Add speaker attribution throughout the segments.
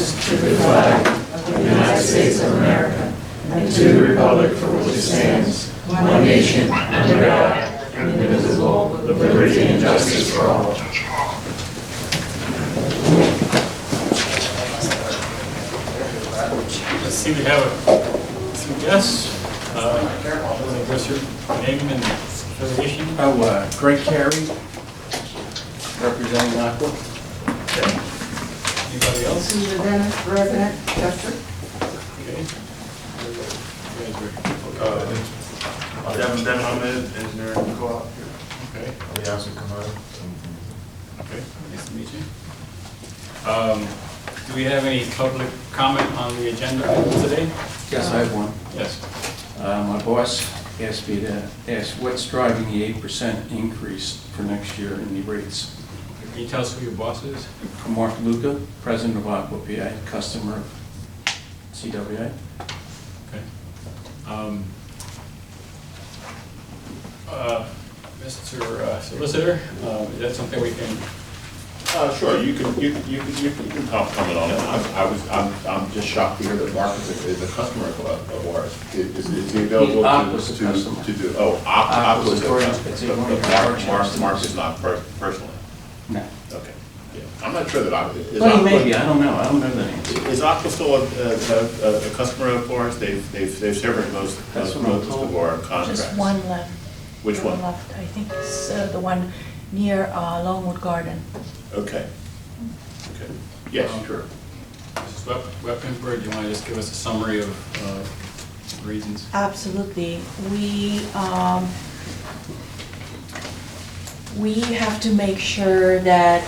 Speaker 1: allegiance to the flag of the United States of America and to the republic for which it stands, one nation, under God, indivisible, with liberty and justice for all.
Speaker 2: Let's see, we have some guests. What's your name and affiliation?
Speaker 3: Greg Carey, representing Aqua.
Speaker 2: Okay. Anybody else?
Speaker 1: Susan Dennis, resident, Chester.
Speaker 2: Okay.
Speaker 4: Devin Ahmed, engineering co-op.
Speaker 2: Okay.
Speaker 4: Aliasu Kamada.
Speaker 2: Okay. Nice to meet you. Do we have any public comment on the agenda item today?
Speaker 3: Yes, I have one.
Speaker 2: Yes.
Speaker 3: My boss asked me to ask what's driving the 8% increase for next year in the rates.
Speaker 2: Can you tell us who your boss is?
Speaker 3: Mark Luca, president of Aqua PA, customer of CWA.
Speaker 2: Okay. Mr. Solicitor, is that something we can?
Speaker 4: Sure, you can comment on it. I'm just shocked to hear that Mark is a customer of ours. Is he available
Speaker 3: Aqua's a customer.
Speaker 4: to do? Oh, Aqua's a customer.
Speaker 3: Mark
Speaker 4: Mark is not personally.
Speaker 3: No.
Speaker 4: Okay. Yeah. I'm not sure that
Speaker 3: Well, maybe, I don't know. I don't know the name.
Speaker 4: Is Aqua still a customer of ours? They've severed most of our contracts.
Speaker 5: Just one left.
Speaker 4: Which one?
Speaker 5: Left. I think it's the one near Longwood Garden.
Speaker 4: Okay. Okay. Yes, sure.
Speaker 2: Mrs. Weppensberg, do you want to just give us a summary of reasons?
Speaker 5: Absolutely. We have to make sure that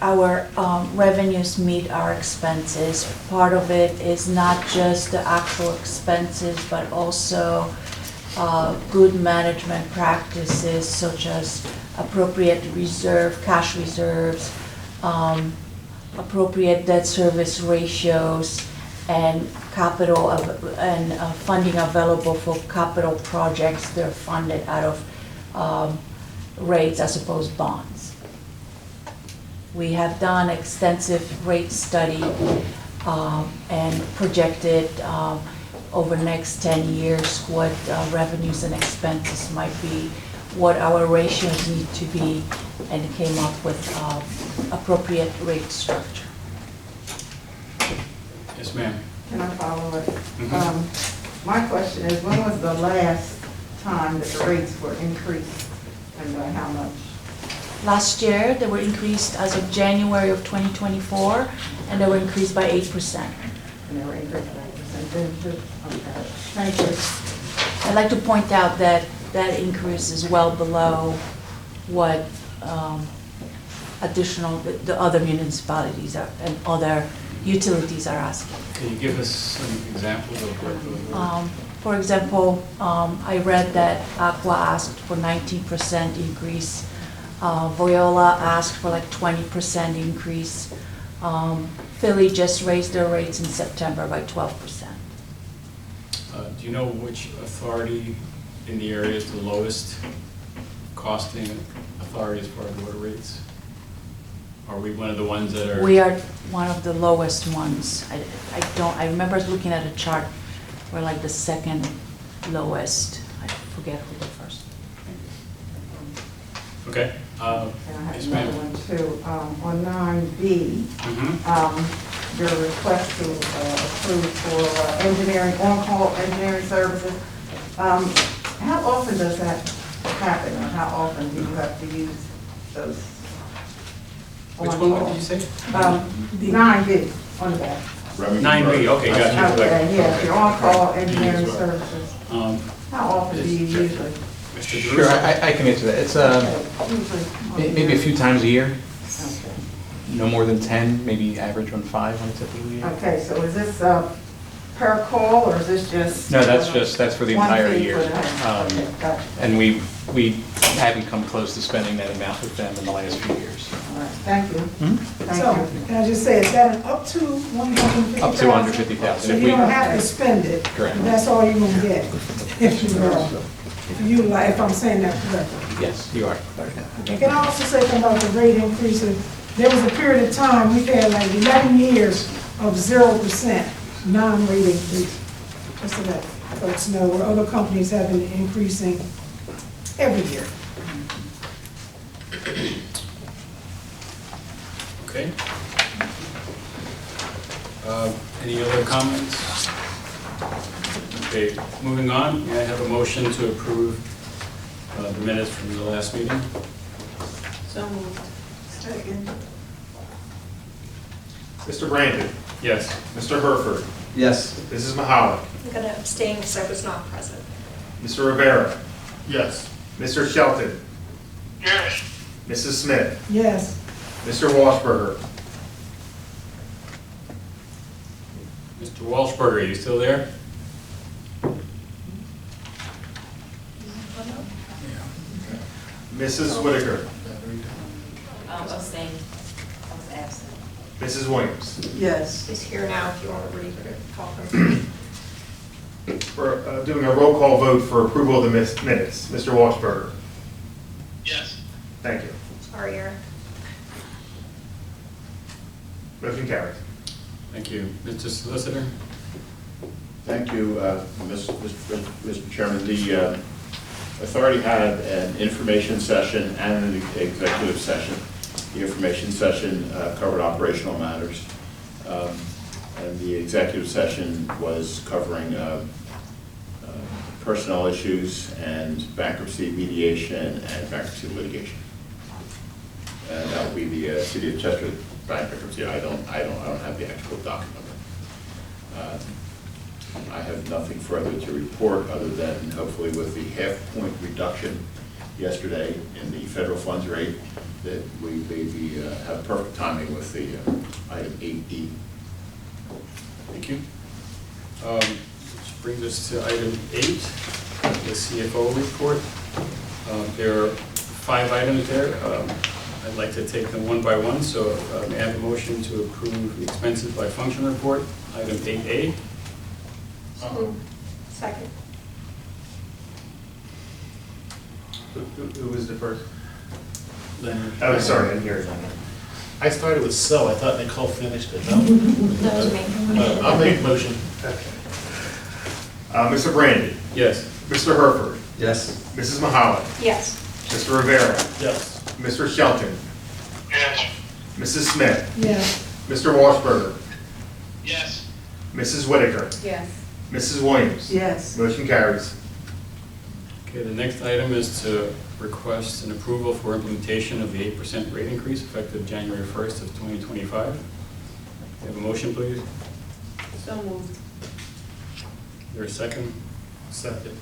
Speaker 5: our revenues meet our expenses. Part of it is not just the actual expenses, but also good management practices such as appropriate cash reserves, appropriate debt service ratios, and capital and funding available for capital projects. They're funded out of rates as opposed to bonds. We have done extensive rate study and projected over the next 10 years what revenues and expenses might be, what our ratios need to be, and came up with appropriate rate structure.
Speaker 2: Yes, ma'am.
Speaker 1: Can I follow it? My question is, when was the last time that the rates were increased and by how much?
Speaker 5: Last year, they were increased as of January of 2024, and they were increased by 8%.
Speaker 1: And they were increased by 8%. Okay. Thank you.
Speaker 5: I'd like to point out that that increase is well below what the other municipalities and other utilities are asking.
Speaker 2: Can you give us some examples of what?
Speaker 5: For example, I read that Aqua asked for 19% increase. Voyola asked for like 20% increase. Philly just raised their rates in September by 12%.
Speaker 2: Do you know which authority in the area is the lowest costing authority as far as water rates? Are we one of the ones that are?
Speaker 5: We are one of the lowest ones. I remember looking at a chart. We're like the second lowest. I forget who the first.
Speaker 2: Okay.
Speaker 1: And I have
Speaker 2: Yes,
Speaker 1: another
Speaker 2: ma'am.
Speaker 1: one too. On 9B, you're requesting approve for engineering, on-call engineering services. How often does that happen, or how often do you have to use those?
Speaker 2: Which one did you say?
Speaker 1: 9B, on the back.
Speaker 2: 9B, okay, got you.
Speaker 1: Okay, yeah,
Speaker 2: Okay.
Speaker 1: your on-call engineering
Speaker 2: as well.
Speaker 1: services. How often do you use it?
Speaker 2: Mr.
Speaker 6: Sure, I can answer that. It's
Speaker 1: Usually.
Speaker 6: maybe a few times a year,
Speaker 1: Okay.
Speaker 6: no more than 10, maybe average on 5 on a typical year.
Speaker 1: Okay, so is this per call, or is this just?
Speaker 6: No, that's for the
Speaker 1: one
Speaker 6: entire
Speaker 1: fee
Speaker 6: year.
Speaker 1: for that? Okay, gotcha.
Speaker 6: And we haven't come close to spending that amount with them in the last few years.
Speaker 1: All right, thank you. Thank
Speaker 7: So,
Speaker 1: you.
Speaker 7: can I just say, is that an up to 150,000?
Speaker 6: Up to 150,000.
Speaker 7: So
Speaker 6: If
Speaker 7: you
Speaker 6: we-
Speaker 7: don't have to spend it?
Speaker 6: Correct.
Speaker 7: That's all you're gonna get, if I'm saying that correctly?
Speaker 6: Yes, you are.
Speaker 7: Okay, can I also say something about the rate increases there was a period of time, we've had like 11 years of 0% non-rate increase. Just so that folks know, where other companies have been increasing every year.
Speaker 2: Okay. Any other comments? Okay, moving on, may I have a motion to approve the minutes from the last meeting?
Speaker 1: So moved. Second.
Speaker 8: Mr. Brandon,
Speaker 2: Yes.
Speaker 8: Mr. Herford,
Speaker 9: Yes.
Speaker 8: Mrs. Mahalik,
Speaker 10: I'm going to abstain because I was not present.
Speaker 8: Mr. Rivera,
Speaker 4: Yes.
Speaker 8: Mr. Shelton,
Speaker 4: Yes.
Speaker 8: Mrs. Smith,
Speaker 7: Yes,
Speaker 8: Mr. Washburger,
Speaker 2: Mr. Walshberger, are you still there?
Speaker 8: Mrs. Whitaker,
Speaker 5: Abstain. I was absent.
Speaker 8: Mrs. Williams.
Speaker 1: Yes.
Speaker 10: He's here now if you want to read it, call him.
Speaker 8: We're doing a roll call vote for approval of the minutes. Mr. Washburger.
Speaker 4: Yes.
Speaker 8: Thank you.
Speaker 10: Sorry, Eric.
Speaker 8: Motion carries.
Speaker 2: Thank you. Mr. Solicitor?
Speaker 4: Thank you, Mr. Chairman. The authority had an information session and an executive session. The information session covered operational matters, and the executive session was covering personnel issues and bankruptcy mediation and bankruptcy litigation. And that would be the City of Chester bankruptcy. I don't have the actual document. I have nothing further to report other than hopefully with the half-point reduction yesterday in the federal funds rate that we maybe have perfect timing with the item 8D.
Speaker 2: Thank you. Which brings us to item 8, the CFO report. There are 5 items there. I'd like to take them one by one, so may I have a motion to approve the expenses by function report, item 8A.
Speaker 10: Second.
Speaker 8: Who was the first?
Speaker 2: Leonard.
Speaker 8: Oh, sorry, I didn't hear it.
Speaker 11: I started with so, I thought Nicole finished it. No?
Speaker 10: That was me.
Speaker 11: I'll make a motion.
Speaker 8: Mr. Brandon,
Speaker 2: Yes.
Speaker 8: Mr. Herford,
Speaker 9: Yes.
Speaker 8: Mrs. Mahalik,
Speaker 10: Yes.
Speaker 8: Mr. Rivera,
Speaker 11: Yes.
Speaker 8: Mr. Shelton,
Speaker 4: Yes.
Speaker 8: Mrs. Smith,
Speaker 7: yes,
Speaker 8: Mr. Washburger,
Speaker 4: Yes.
Speaker 8: Mrs. Whitaker,
Speaker 5: Yes.
Speaker 8: Mrs. Williams.
Speaker 1: Yes.
Speaker 8: Motion carries.
Speaker 2: Okay, the next item is to request an approval for implementation of the 8% rate increase effective January 1st of 2025. Can I have a motion, please?
Speaker 1: So moved.
Speaker 2: Is there a second?
Speaker 11: Second.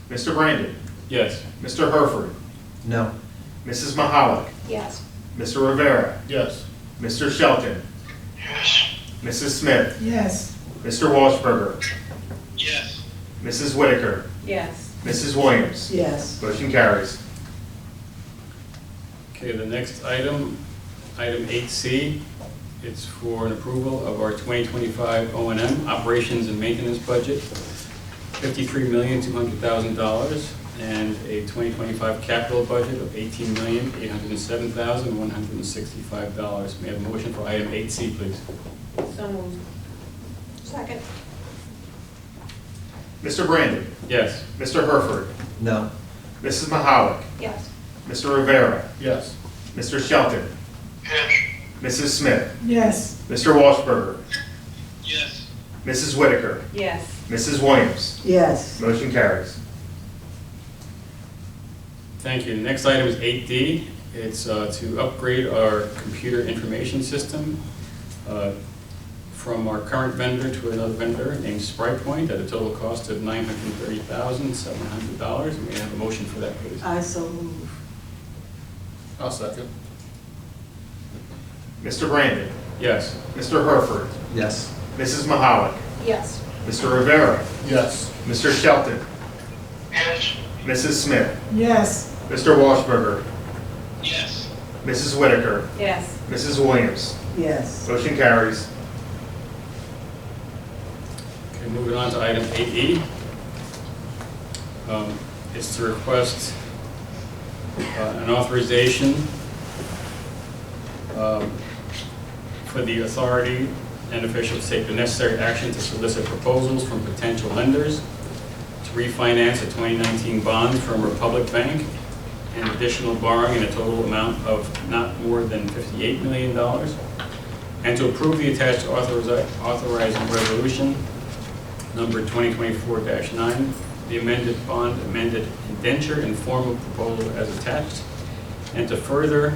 Speaker 8: Mr. Brandon,
Speaker 2: Yes.
Speaker 8: Mr. Herford,
Speaker 9: No.
Speaker 8: Mrs. Mahalik,
Speaker 10: Yes.
Speaker 8: Mr. Rivera,
Speaker 11: Yes.
Speaker 8: Mr. Shelton,
Speaker 4: Yes.
Speaker 8: Mrs. Smith,
Speaker 7: yes,
Speaker 8: Mr. Washburger,
Speaker 4: Yes.
Speaker 8: Mrs. Whitaker,
Speaker 5: Yes.
Speaker 8: Mrs. Williams.
Speaker 1: Yes.
Speaker 8: Motion carries.
Speaker 2: Okay, the next item, item 8C, it's for an approval of our 2025 O&M operations and maintenance budget, $53,200,000, and a 2025 capital budget of $18,807,165. May I have a motion for item 8C, please?
Speaker 1: So moved.
Speaker 10: Second.
Speaker 8: Mr. Brandon,
Speaker 2: Yes.
Speaker 8: Mr. Herford,
Speaker 9: No.
Speaker 8: Mrs. Mahalik,
Speaker 10: Yes.
Speaker 8: Mr. Rivera,
Speaker 11: Yes.
Speaker 8: Mr. Shelton,
Speaker 4: Yes.
Speaker 8: Mrs. Smith,
Speaker 7: yes,
Speaker 8: Mr. Washburger,
Speaker 4: Yes.
Speaker 8: Mrs. Whitaker,
Speaker 5: Yes.
Speaker 8: Mrs. Williams.
Speaker 1: Yes.
Speaker 8: Motion carries.
Speaker 2: Thank you. The next item is 8D. It's to upgrade our computer information system from our current vendor to another vendor named SpritePoint at a total cost of $930,700. May I have a motion for that, please?
Speaker 1: I so move.
Speaker 11: I'll second.
Speaker 8: Mr. Brandon,
Speaker 2: Yes.
Speaker 8: Mr. Herford,
Speaker 9: Yes.
Speaker 8: Mrs. Mahalik,
Speaker 10: Yes.
Speaker 8: Mr. Rivera,
Speaker 11: Yes.
Speaker 8: Mr. Shelton,
Speaker 4: Yes.
Speaker 8: Mrs. Smith,
Speaker 7: yes,
Speaker 8: Mr. Washburger,
Speaker 4: Yes.
Speaker 8: Mrs. Whitaker,
Speaker 5: Yes.
Speaker 8: Mrs. Williams.
Speaker 1: Yes.
Speaker 8: Motion carries.
Speaker 2: Okay, moving on to item 8E. It's to request an authorization for the authority and officials to take the necessary action to solicit proposals from potential lenders to refinance a 2019 bond from Republic Bank and additional borrowing in a total amount of not more than $58 million, and to approve the attached authorizing resolution number 2024-9, the amended bond, amended indenture in form of proposal as attached, and to further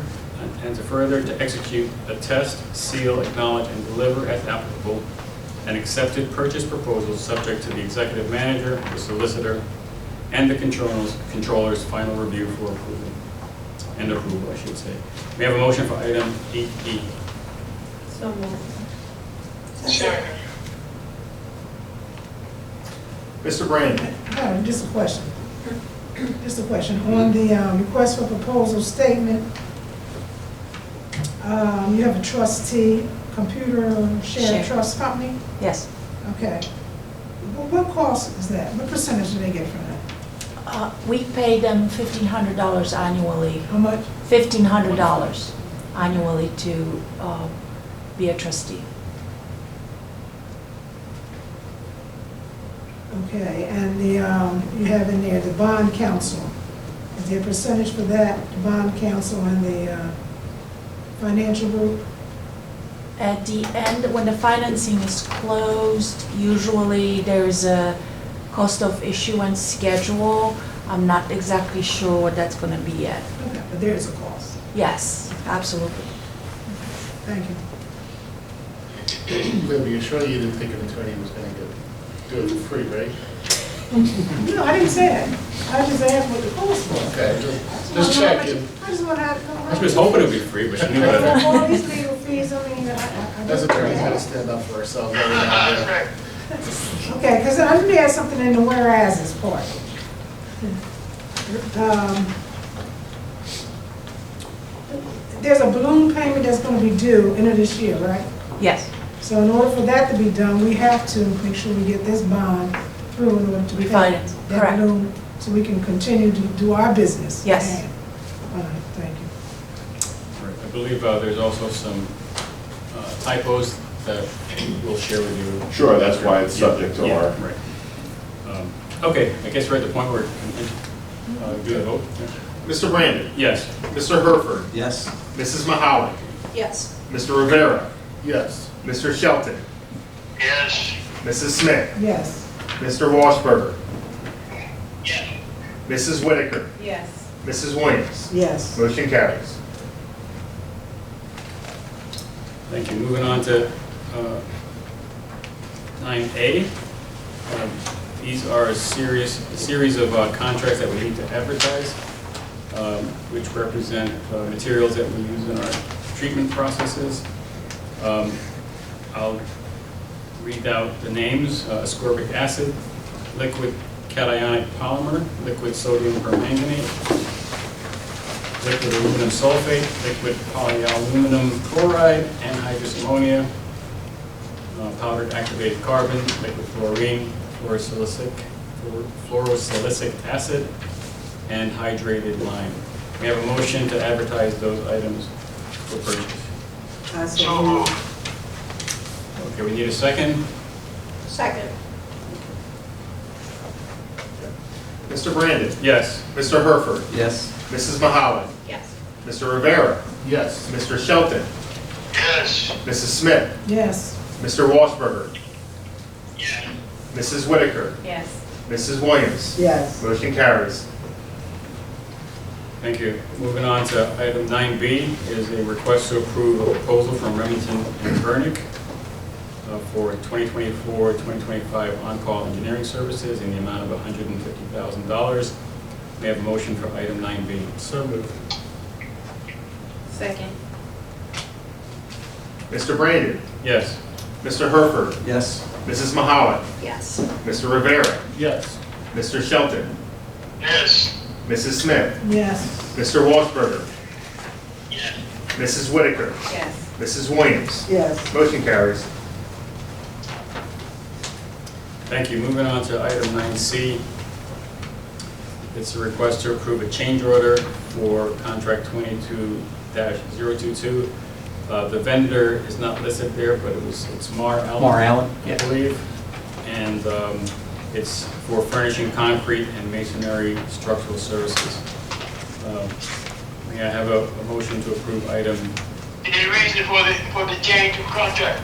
Speaker 2: to execute, attest, seal, acknowledge, and deliver as applicable an accepted purchase proposal subject to the executive manager, the solicitor, and the controller's final review for approval, and approval, I should say. We have a motion for item 8E.
Speaker 10: So moved.
Speaker 8: Mr. Brandon?
Speaker 7: Just a question. Just a question. On the request for proposal statement, you have a trustee, computer shared
Speaker 5: Share.
Speaker 7: trust company?
Speaker 5: Yes.
Speaker 7: Okay. What cost is that? What percentage do they get from that?
Speaker 5: We pay them $1,500 annually,
Speaker 7: How much?
Speaker 5: $1,500 annually to be a trustee.
Speaker 7: Okay, and the, you have in there the bond counsel. Is there a percentage for that, the bond counsel and the financial group?
Speaker 5: At the end, when the financing is closed, usually there's a cost of issuance schedule. I'm not exactly sure what that's going to be yet.
Speaker 7: Okay, but there is a cost.
Speaker 5: Yes, absolutely.
Speaker 7: Thank you.
Speaker 11: Libby, you're sure you didn't think an attorney was gonna do it for free, right?
Speaker 7: No, I didn't say that. I just asked what the cost was.
Speaker 11: Okay, just checking.
Speaker 7: I just want to have.
Speaker 2: She was hoping it would be free, but she knew better.
Speaker 7: All these legal fees, I mean, I
Speaker 11: As attorneys, gotta stand up for ourselves every now and then.
Speaker 7: Okay, because I knew there was something in the whereas's part. There's a balloon payment that's going to be due end of this year, right?
Speaker 5: Yes.
Speaker 7: So in order for that to be done, we have to make sure we get this bond through in order to pay
Speaker 5: Refinance,
Speaker 7: that
Speaker 5: correct.
Speaker 7: balloon, so we can continue to do our business.
Speaker 5: Yes.
Speaker 7: Okay. All right, thank you.
Speaker 2: Right. I believe there's also some typos that we'll share with you.
Speaker 4: Sure, that's why it's subject to our.
Speaker 2: Right. Okay, I guess we're at the point where do the vote.
Speaker 8: Mr. Brandon?
Speaker 2: Yes.
Speaker 8: Mr. Herford?
Speaker 3: Yes.
Speaker 8: Mrs. Mahalan?
Speaker 10: Yes.
Speaker 8: Mr. Rivera?
Speaker 11: Yes.
Speaker 8: Mr. Shelton?
Speaker 9: Yes.
Speaker 8: Mrs. Smith?
Speaker 7: Yes.
Speaker 8: Mr. Washburger?
Speaker 9: Yes.
Speaker 8: Mrs. Whitaker?
Speaker 10: Yes.
Speaker 8: Mrs. Williams?
Speaker 7: Yes.
Speaker 8: Motion carries.
Speaker 2: Thank you. Moving on to 9A. These are a series of contracts that we need to advertise, which represent materials that we use in our treatment processes. I'll read out the names: ascorbic acid, liquid cationic polymer, liquid sodium permanganate, liquid aluminum sulfate, liquid polyaluminum chloride, anhydrous ammonia, powdered activated carbon, liquid fluorine, fluorosilicic acid, and hydrated lime. We have a motion to advertise those items for purchase.
Speaker 9: So moved.
Speaker 2: Okay, we need a second.
Speaker 10: Second.
Speaker 8: Mr. Brandon?
Speaker 2: Yes.
Speaker 8: Mr. Herford?
Speaker 3: Yes.
Speaker 8: Mrs. Mahalan?
Speaker 10: Yes.
Speaker 8: Mr. Rivera?
Speaker 11: Yes.
Speaker 8: Mr. Shelton?
Speaker 9: Yes.
Speaker 8: Mrs. Smith?
Speaker 7: Yes.
Speaker 8: Mr. Washburger?
Speaker 9: Yes.
Speaker 8: Mrs. Whitaker?
Speaker 10: Yes.
Speaker 8: Mrs. Williams?
Speaker 7: Yes.
Speaker 8: Motion carries.
Speaker 2: Thank you. Moving on to item 9B is a request to approve a proposal from Remington and Vernick for 2024-2025 on-call engineering services in the amount of $150,000. May I have a motion for item 9B?
Speaker 11: So moved.
Speaker 10: Second.
Speaker 8: Mr. Brandon?
Speaker 2: Yes.
Speaker 8: Mr. Herford?
Speaker 3: Yes.
Speaker 8: Mrs. Mahalan?
Speaker 10: Yes.
Speaker 8: Mr. Rivera?
Speaker 11: Yes.
Speaker 8: Mr. Shelton?
Speaker 9: Yes.
Speaker 8: Mrs. Smith?
Speaker 7: Yes.
Speaker 8: Mr. Washburger?
Speaker 9: Yes.
Speaker 8: Mrs. Whitaker?
Speaker 10: Yes.
Speaker 8: Mrs. Williams?
Speaker 7: Yes.
Speaker 8: Motion carries.
Speaker 2: Thank you. Moving on to item 9C. It's a request to approve a change order for contract 22-022 The vendor is not listed there, but it's Mar Allen.
Speaker 6: Mar Allen,
Speaker 2: I
Speaker 6: yeah.
Speaker 2: believe. And it's for furnishing concrete and masonry structural services. May I have a motion to approve item?
Speaker 9: Any reason for the change of contract?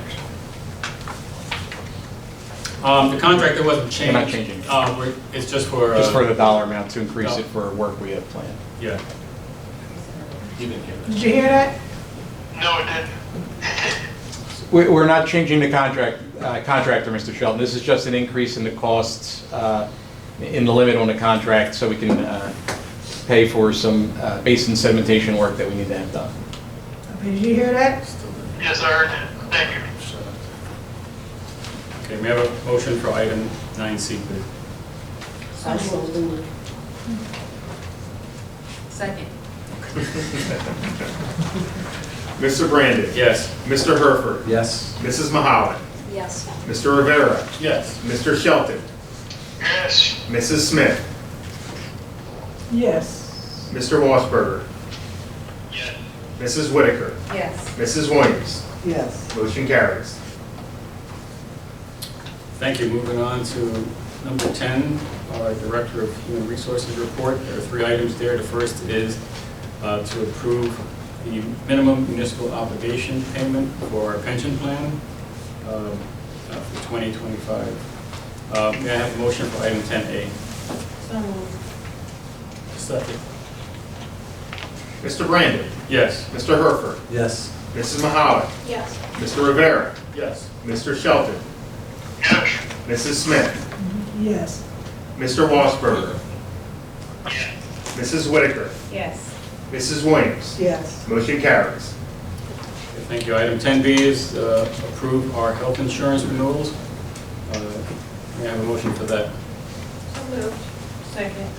Speaker 2: The contractor wasn't changed.
Speaker 6: We're not changing.
Speaker 2: It's just for.
Speaker 6: Just for the dollar amount to increase it for work we have planned.
Speaker 2: Yeah.
Speaker 11: You didn't hear that.
Speaker 7: Did you hear that?
Speaker 9: No, it didn't.
Speaker 6: We're not changing the contractor, Mr. Shelton. This is just an increase in the costs in the limit on the contract so we can pay for some basin sedimentation work that we need to have done.
Speaker 7: Okay, did you hear that?
Speaker 9: Yes, I heard that. Thank you.
Speaker 2: Okay, we have a motion for item 9C, please.
Speaker 10: Second.
Speaker 8: Mr. Brandon.
Speaker 2: Yes.
Speaker 8: Mr. Herford.
Speaker 6: Yes.
Speaker 8: Mrs. Mahalan.
Speaker 10: Yes.
Speaker 8: Mr. Rivera.
Speaker 11: Yes.
Speaker 8: Mr. Shelton.
Speaker 9: Yes.
Speaker 8: Mrs. Smith.
Speaker 7: Yes.
Speaker 8: Mr. Washburger.
Speaker 9: Yes.
Speaker 8: Mrs. Whitaker.
Speaker 10: Yes.
Speaker 8: Mrs. Williams.
Speaker 1: Yes.
Speaker 8: Motion carries.
Speaker 2: Thank you. Moving on to number 10, our Director of Human Resources report. There are 3 items there. The first is to approve the minimum municipal obligation payment for our pension plan for 2025. May I have a motion for item 10A?
Speaker 10: So moved.
Speaker 2: Second.
Speaker 8: Mr. Brandon.
Speaker 2: Yes.
Speaker 8: Mr. Herford.
Speaker 11: Yes.
Speaker 8: Mrs. Mahalan.
Speaker 10: Yes.
Speaker 8: Mr. Rivera.
Speaker 11: Yes.
Speaker 8: Mr. Shelton.
Speaker 9: Yes.
Speaker 8: Mrs. Smith.
Speaker 7: Yes.
Speaker 8: Mr. Washburger.
Speaker 9: Yes.
Speaker 8: Mrs. Whitaker.
Speaker 10: Yes.
Speaker 8: Mrs. Williams.
Speaker 1: Yes.
Speaker 8: Motion carries.
Speaker 2: Okay, thank you. Item 10B is approve our health insurance renewals. May I have a motion for that?
Speaker 10: So moved. Second.